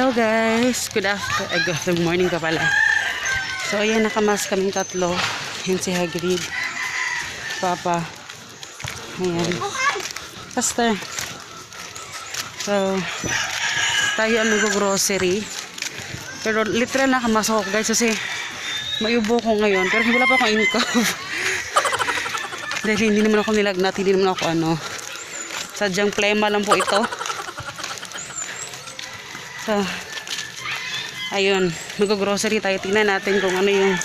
Hello guys! Good morning pa pala. So ayan, nakamas kaming tatlo. Yan si Hagrid, Papa. Ayan. Pastor. So, tayo ang nag-grocery. Pero literal nakamas ako guys kasi mayubo ko ngayon. Pero wala pa akong income. Dahil hindi naman ako nilagnat, hindi naman ako sadyang plema lang po ito. So, ayun, mag-grocery tayo. Tingnan natin kung ano yung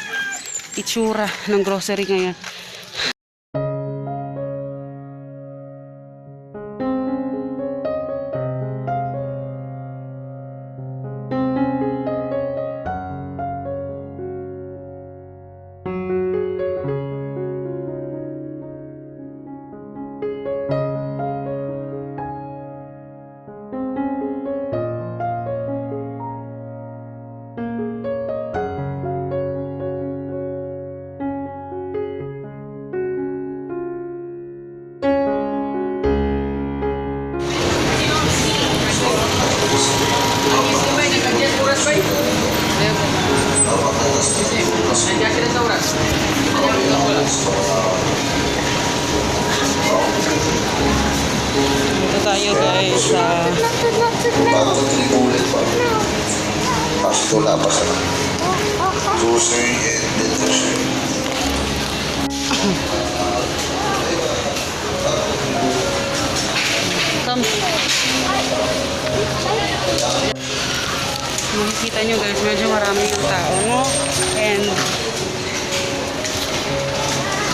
itsura ng grocery ngayon. Ito tayo guys sa bago ulit pa. Pasto na pa sa grocery and dentistry. Come. Makikita nyo guys, medyo marami yung tao mo. And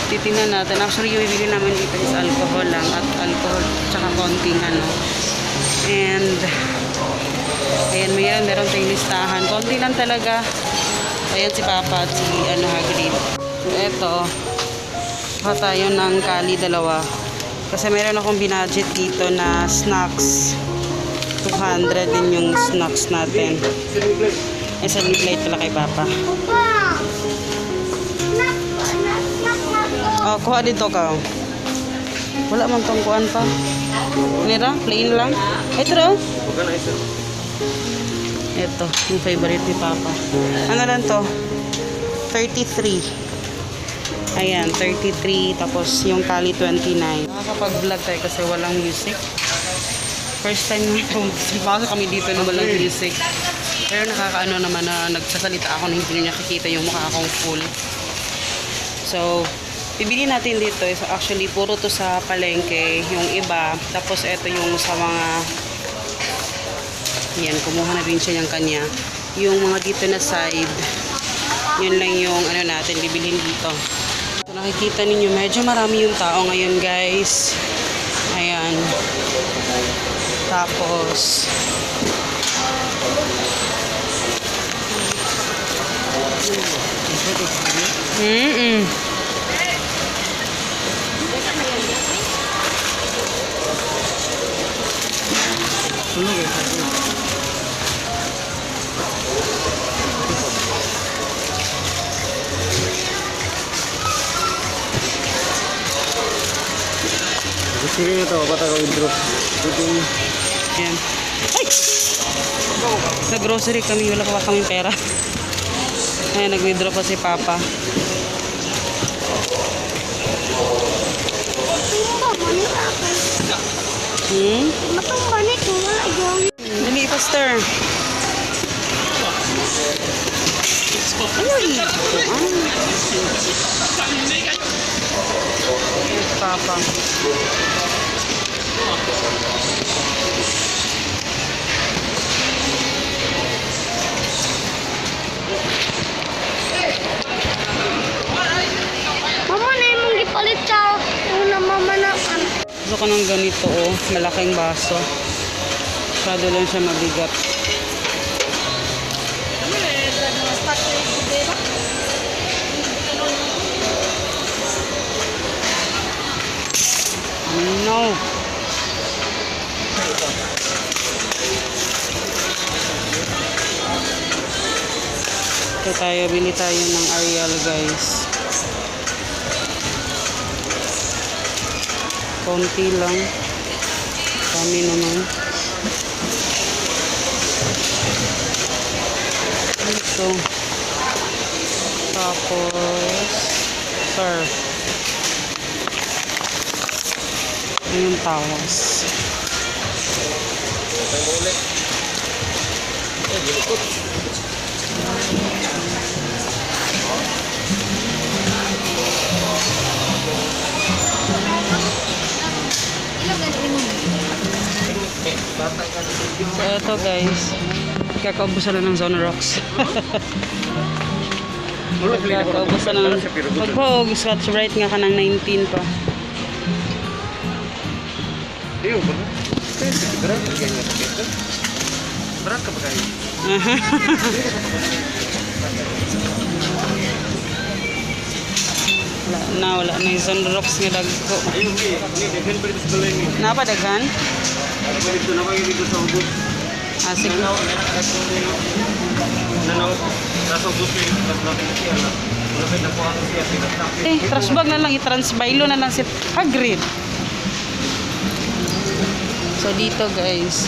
titingnan natin. Actually, yung bibili naman dito is alcohol lang. At alcohol, tsaka konting And ayan, meron tayong listahan. Konti lang talaga. Ayan si Papa at si Hagrid. So, eto. Kuha tayo ng kali dalawa. Kasi meron akong binudget dito na snacks. 200 din yung snacks natin. Eh, sa plate pala kay Papa. Oh, kuha dito ka. Wala man tong kuan pa. Nira, plain lang. Ito raw. Ito, yung favorite ni Papa. Ano lang to? 33. Ayan, 33. Tapos yung tali 29. Nakakapag-vlog tayo kasi walang music. First time pumasok kami dito na walang music. Pero nakakaano naman na nagsasalita ako na hindi niya nakikita yung mukha akong full. So, bibili natin dito is actually puro to sa palengke, yung iba. Tapos ito yung sa mga yan, kumuha na rin siya yung kanya. Yung mga dito na side, yun lang yung natin bibilhin dito. So, nakikita ninyo, medyo marami yung tao ngayon guys. Ayan. Tapos Sige ito, bata ka withdraw. yan. Ay! Nag-grocery kami, wala pa kaming pera. Ayan, nag-withdraw pa si Papa. Matang banik mo wala yung. Dali, Pastor. Ay, Papa. Mama na yung gipalit sa una mama na Gusto ko ng ganito, malaking baso. Masyado lang siya mabigat. No. Ito tayo, bili tayo ng Ariel guys. Konti lang. Kami naman. dito. Tapos, surf. Yung tawas. So, ito guys. Kakaubusan na ng Zone Rocks. Kakaubusan na ng... Magpahog, Scotch Brite nga ka ng 19 pa. Berat ka ba kayo? Wala na yung Zone Rocks nga dagko. Ayun, daghan pa dito sa balay ni. Napadaghan? Dito na kayo dito sa ubos. Sige. Nanaw, nasa ubos ko yung mas natin siya na. Malapit na po ako siya. Trash bag na lang, i-transbilo na lang si Hagrid. So dito guys,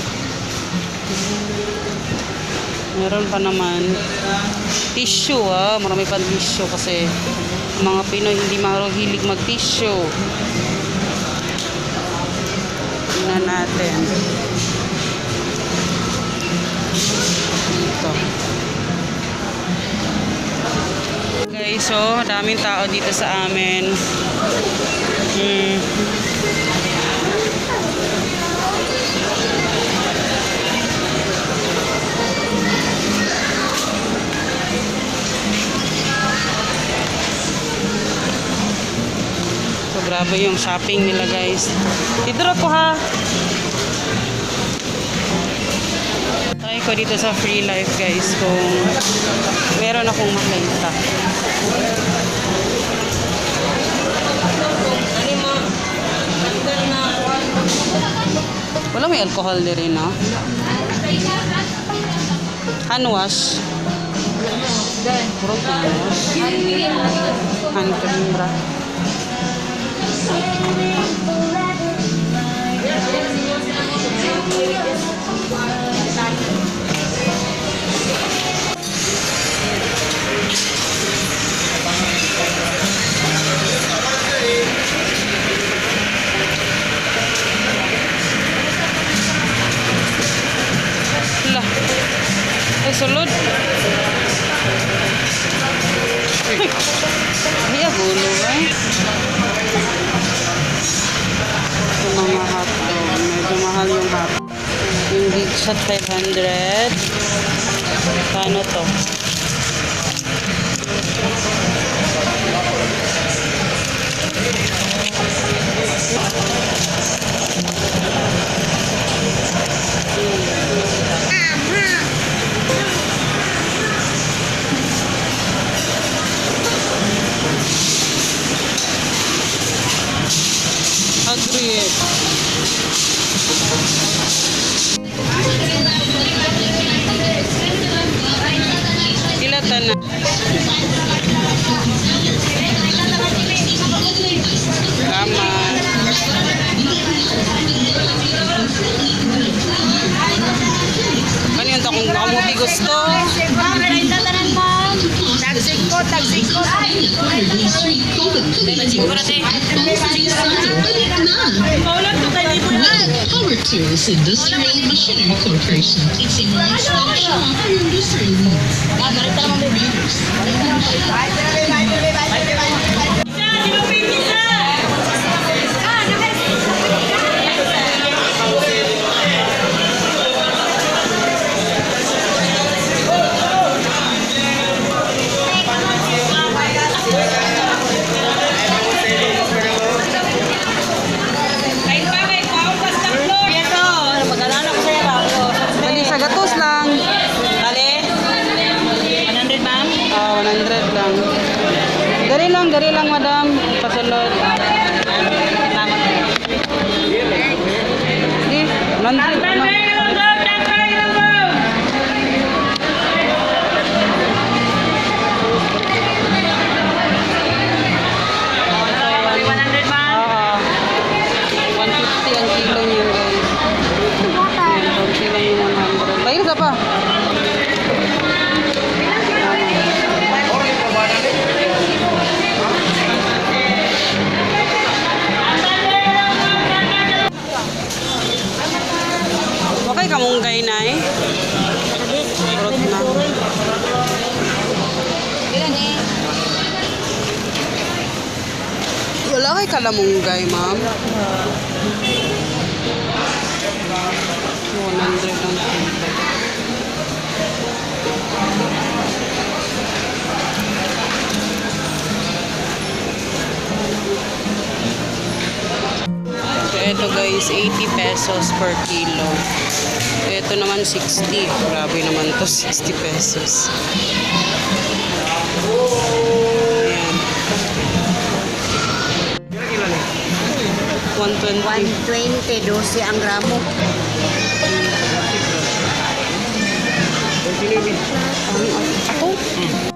meron pa naman tissue marami pa tissue kasi mga Pinoy hindi mahilig mag-tissue. Tingnan natin. Dito. Guys, so daming tao dito sa amin. So grabe yung shopping nila guys. Dito ko ha. Try ko dito sa Free Life guys kung meron akong makita. Wala may alcohol din rin, no? Hand wash. Puro wash. Hand cream bra. Lah. Sulod. Iya gulo Ito mga hotdog. Medyo mahal yung hotdog. Yung big shot 500. Paano to? Agreed. Ilatan na. Tama. Ano yun kung nakamuti gusto? Power Tools Industrial Machinery Corporation. It's a one-stop shop for industrial needs. Dali sa gatos lang. Dali. 100 ma'am? 100 lang. Dari lang madam. Pasunod. Di, 100. kamunggay na eh. Kurot na. Wala kay kalamunggay, ma'am. 100 ang kilo. So, ito guys, 80 pesos per kilo. Ito naman 60. Grabe naman to, 60 pesos. Ayan. 120. 120, 12 ang gramo. Ako?